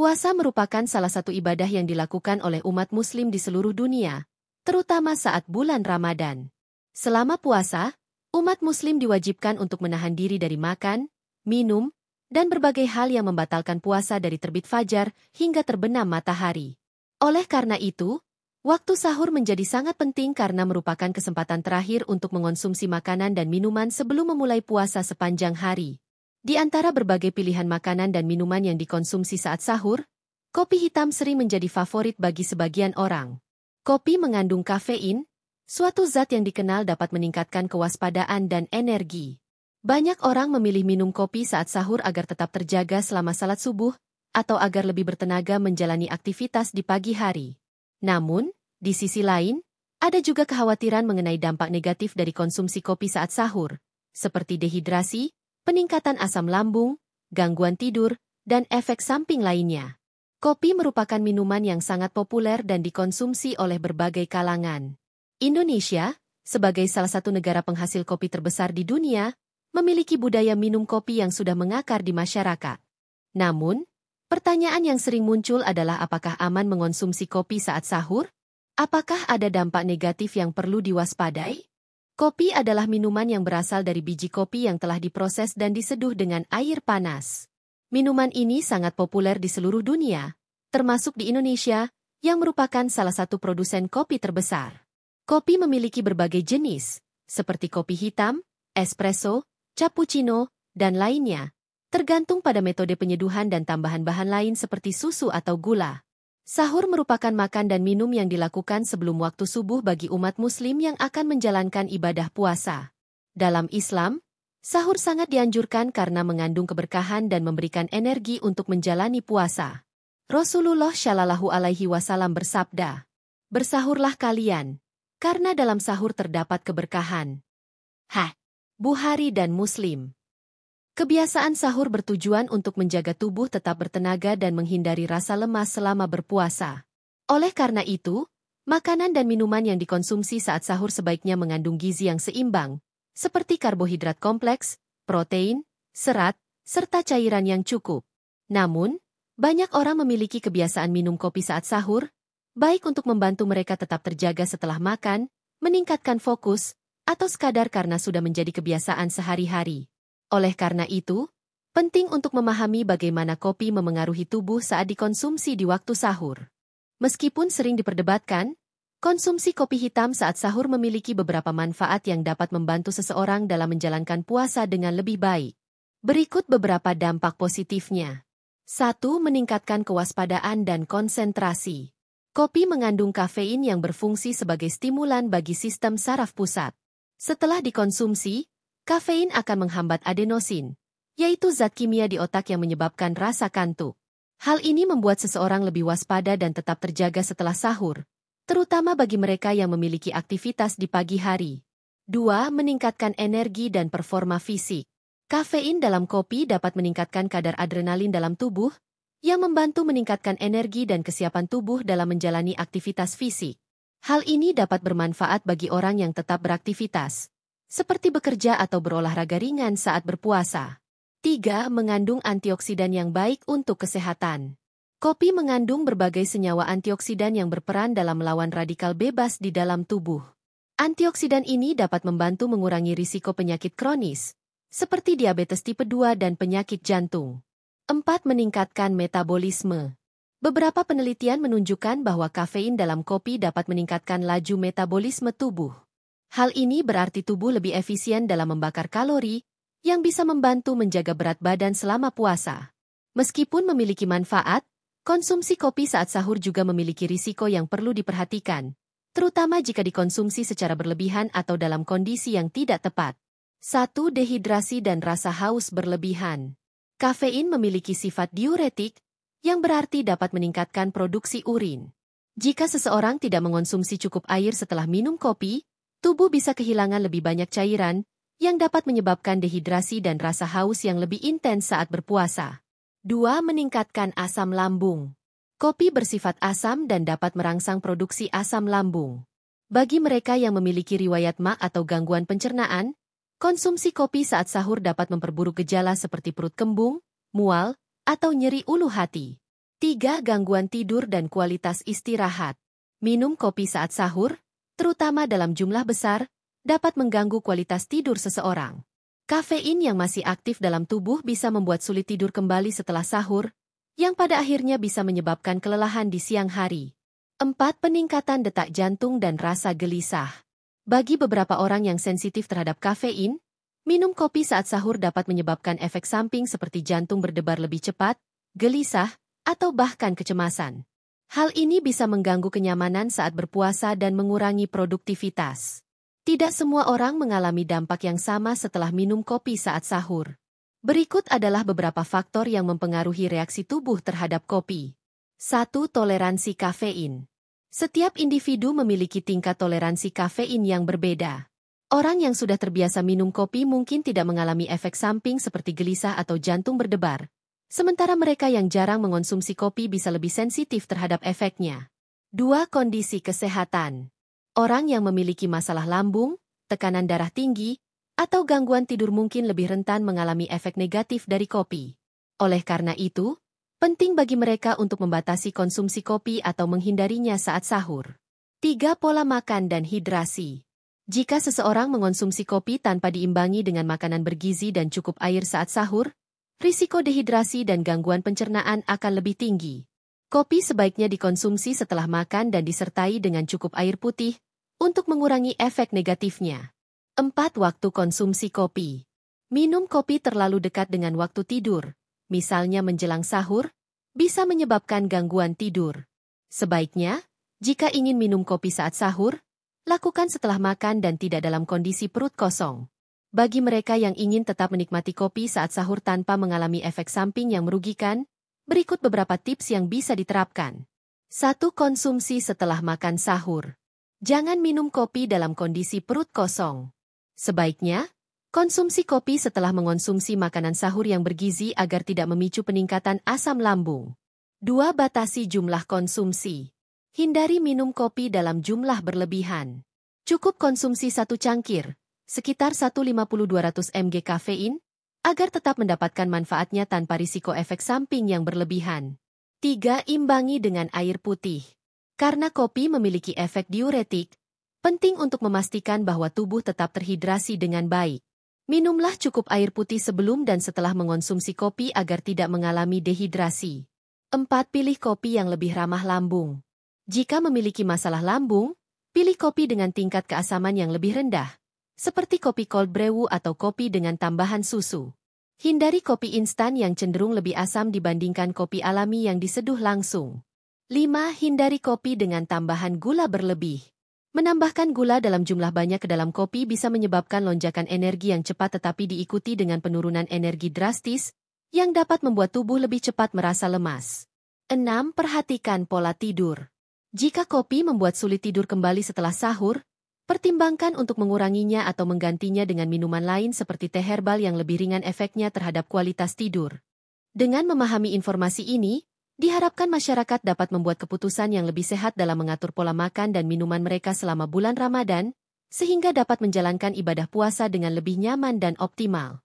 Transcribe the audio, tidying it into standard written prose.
Puasa merupakan salah satu ibadah yang dilakukan oleh umat Muslim di seluruh dunia, terutama saat bulan Ramadan. Selama puasa, umat Muslim diwajibkan untuk menahan diri dari makan, minum, dan berbagai hal yang membatalkan puasa dari terbit fajar hingga terbenam matahari. Oleh karena itu, waktu sahur menjadi sangat penting karena merupakan kesempatan terakhir untuk mengonsumsi makanan dan minuman sebelum memulai puasa sepanjang hari. Di antara berbagai pilihan makanan dan minuman yang dikonsumsi saat sahur, kopi hitam sering menjadi favorit bagi sebagian orang. Kopi mengandung kafein, suatu zat yang dikenal dapat meningkatkan kewaspadaan dan energi. Banyak orang memilih minum kopi saat sahur agar tetap terjaga selama salat subuh, atau agar lebih bertenaga menjalani aktivitas di pagi hari. Namun, di sisi lain, ada juga kekhawatiran mengenai dampak negatif dari konsumsi kopi saat sahur, seperti dehidrasi, peningkatan asam lambung, gangguan tidur, dan efek samping lainnya. Kopi merupakan minuman yang sangat populer dan dikonsumsi oleh berbagai kalangan. Indonesia, sebagai salah satu negara penghasil kopi terbesar di dunia, memiliki budaya minum kopi yang sudah mengakar di masyarakat. Namun, pertanyaan yang sering muncul adalah apakah aman mengonsumsi kopi saat sahur? Apakah ada dampak negatif yang perlu diwaspadai? Kopi adalah minuman yang berasal dari biji kopi yang telah diproses dan diseduh dengan air panas. Minuman ini sangat populer di seluruh dunia, termasuk di Indonesia, yang merupakan salah satu produsen kopi terbesar. Kopi memiliki berbagai jenis, seperti kopi hitam, espresso, cappuccino, dan lainnya, tergantung pada metode penyeduhan dan tambahan bahan lain seperti susu atau gula. Sahur merupakan makan dan minum yang dilakukan sebelum waktu subuh bagi umat Muslim yang akan menjalankan ibadah puasa. Dalam Islam, sahur sangat dianjurkan karena mengandung keberkahan dan memberikan energi untuk menjalani puasa. Rasulullah Shallallahu Alaihi Wasallam bersabda, "Bersahurlah kalian, karena dalam sahur terdapat keberkahan." Bukhari dan Muslim. Kebiasaan sahur bertujuan untuk menjaga tubuh tetap bertenaga dan menghindari rasa lemas selama berpuasa. Oleh karena itu, makanan dan minuman yang dikonsumsi saat sahur sebaiknya mengandung gizi yang seimbang, seperti karbohidrat kompleks, protein, serat, serta cairan yang cukup. Namun, banyak orang memiliki kebiasaan minum kopi saat sahur, baik untuk membantu mereka tetap terjaga setelah makan, meningkatkan fokus, atau sekadar karena sudah menjadi kebiasaan sehari-hari. Oleh karena itu, penting untuk memahami bagaimana kopi memengaruhi tubuh saat dikonsumsi di waktu sahur. Meskipun sering diperdebatkan, konsumsi kopi hitam saat sahur memiliki beberapa manfaat yang dapat membantu seseorang dalam menjalankan puasa dengan lebih baik. Berikut beberapa dampak positifnya. 1. Meningkatkan kewaspadaan dan konsentrasi. Kopi mengandung kafein yang berfungsi sebagai stimulan bagi sistem saraf pusat. Setelah dikonsumsi, kafein akan menghambat adenosin, yaitu zat kimia di otak yang menyebabkan rasa kantuk. Hal ini membuat seseorang lebih waspada dan tetap terjaga setelah sahur, terutama bagi mereka yang memiliki aktivitas di pagi hari. 2. Meningkatkan energi dan performa fisik. Kafein dalam kopi dapat meningkatkan kadar adrenalin dalam tubuh, yang membantu meningkatkan energi dan kesiapan tubuh dalam menjalani aktivitas fisik. Hal ini dapat bermanfaat bagi orang yang tetap beraktivitas, seperti bekerja atau berolahraga ringan saat berpuasa. 3. Mengandung antioksidan yang baik untuk kesehatan. Kopi mengandung berbagai senyawa antioksidan yang berperan dalam melawan radikal bebas di dalam tubuh. Antioksidan ini dapat membantu mengurangi risiko penyakit kronis, seperti diabetes tipe 2 dan penyakit jantung. 4. Meningkatkan metabolisme. Beberapa penelitian menunjukkan bahwa kafein dalam kopi dapat meningkatkan laju metabolisme tubuh. Hal ini berarti tubuh lebih efisien dalam membakar kalori, yang bisa membantu menjaga berat badan selama puasa. Meskipun memiliki manfaat, konsumsi kopi saat sahur juga memiliki risiko yang perlu diperhatikan, terutama jika dikonsumsi secara berlebihan atau dalam kondisi yang tidak tepat. 1. Dehidrasi dan rasa haus berlebihan. Kafein memiliki sifat diuretik, yang berarti dapat meningkatkan produksi urin. Jika seseorang tidak mengonsumsi cukup air setelah minum kopi, tubuh bisa kehilangan lebih banyak cairan, yang dapat menyebabkan dehidrasi dan rasa haus yang lebih intens saat berpuasa. 2. Meningkatkan asam lambung. Kopi bersifat asam dan dapat merangsang produksi asam lambung. Bagi mereka yang memiliki riwayat MA atau gangguan pencernaan, konsumsi kopi saat sahur dapat memperburuk gejala seperti perut kembung, mual, atau nyeri ulu hati. 3. Gangguan tidur dan kualitas istirahat. Minum kopi saat sahur, terutama dalam jumlah besar, dapat mengganggu kualitas tidur seseorang. Kafein yang masih aktif dalam tubuh bisa membuat sulit tidur kembali setelah sahur, yang pada akhirnya bisa menyebabkan kelelahan di siang hari. 4. Peningkatan detak jantung dan rasa gelisah. Bagi beberapa orang yang sensitif terhadap kafein, minum kopi saat sahur dapat menyebabkan efek samping seperti jantung berdebar lebih cepat, gelisah, atau bahkan kecemasan. Hal ini bisa mengganggu kenyamanan saat berpuasa dan mengurangi produktivitas. Tidak semua orang mengalami dampak yang sama setelah minum kopi saat sahur. Berikut adalah beberapa faktor yang mempengaruhi reaksi tubuh terhadap kopi. 1. Toleransi kafein. Setiap individu memiliki tingkat toleransi kafein yang berbeda. Orang yang sudah terbiasa minum kopi mungkin tidak mengalami efek samping seperti gelisah atau jantung berdebar. Sementara mereka yang jarang mengonsumsi kopi bisa lebih sensitif terhadap efeknya. 2. Kondisi kesehatan. Orang yang memiliki masalah lambung, tekanan darah tinggi, atau gangguan tidur mungkin lebih rentan mengalami efek negatif dari kopi. Oleh karena itu, penting bagi mereka untuk membatasi konsumsi kopi atau menghindarinya saat sahur. 3. Pola makan dan hidrasi. Jika seseorang mengonsumsi kopi tanpa diimbangi dengan makanan bergizi dan cukup air saat sahur, risiko dehidrasi dan gangguan pencernaan akan lebih tinggi. Kopi sebaiknya dikonsumsi setelah makan dan disertai dengan cukup air putih untuk mengurangi efek negatifnya. 4. Waktu konsumsi kopi. Minum kopi terlalu dekat dengan waktu tidur, misalnya menjelang sahur, bisa menyebabkan gangguan tidur. Sebaiknya, jika ingin minum kopi saat sahur, lakukan setelah makan dan tidak dalam kondisi perut kosong. Bagi mereka yang ingin tetap menikmati kopi saat sahur tanpa mengalami efek samping yang merugikan, berikut beberapa tips yang bisa diterapkan. 1. Konsumsi setelah makan sahur. Jangan minum kopi dalam kondisi perut kosong. Sebaiknya, konsumsi kopi setelah mengonsumsi makanan sahur yang bergizi agar tidak memicu peningkatan asam lambung. 2. Batasi jumlah konsumsi. Hindari minum kopi dalam jumlah berlebihan. Cukup konsumsi 1 cangkir, sekitar 150-200 mg kafein, agar tetap mendapatkan manfaatnya tanpa risiko efek samping yang berlebihan. 3. Imbangi dengan air putih. Karena kopi memiliki efek diuretik, penting untuk memastikan bahwa tubuh tetap terhidrasi dengan baik. Minumlah cukup air putih sebelum dan setelah mengonsumsi kopi agar tidak mengalami dehidrasi. 4. Pilih kopi yang lebih ramah lambung. Jika memiliki masalah lambung, pilih kopi dengan tingkat keasaman yang lebih rendah, seperti kopi cold brew atau kopi dengan tambahan susu. Hindari kopi instan yang cenderung lebih asam dibandingkan kopi alami yang diseduh langsung. 5. Hindari kopi dengan tambahan gula berlebih. Menambahkan gula dalam jumlah banyak ke dalam kopi bisa menyebabkan lonjakan energi yang cepat tetapi diikuti dengan penurunan energi drastis, yang dapat membuat tubuh lebih cepat merasa lemas. 6. Perhatikan pola tidur. Jika kopi membuat sulit tidur kembali setelah sahur, pertimbangkan untuk menguranginya atau menggantinya dengan minuman lain seperti teh herbal yang lebih ringan efeknya terhadap kualitas tidur. Dengan memahami informasi ini, diharapkan masyarakat dapat membuat keputusan yang lebih sehat dalam mengatur pola makan dan minuman mereka selama bulan Ramadan, sehingga dapat menjalankan ibadah puasa dengan lebih nyaman dan optimal.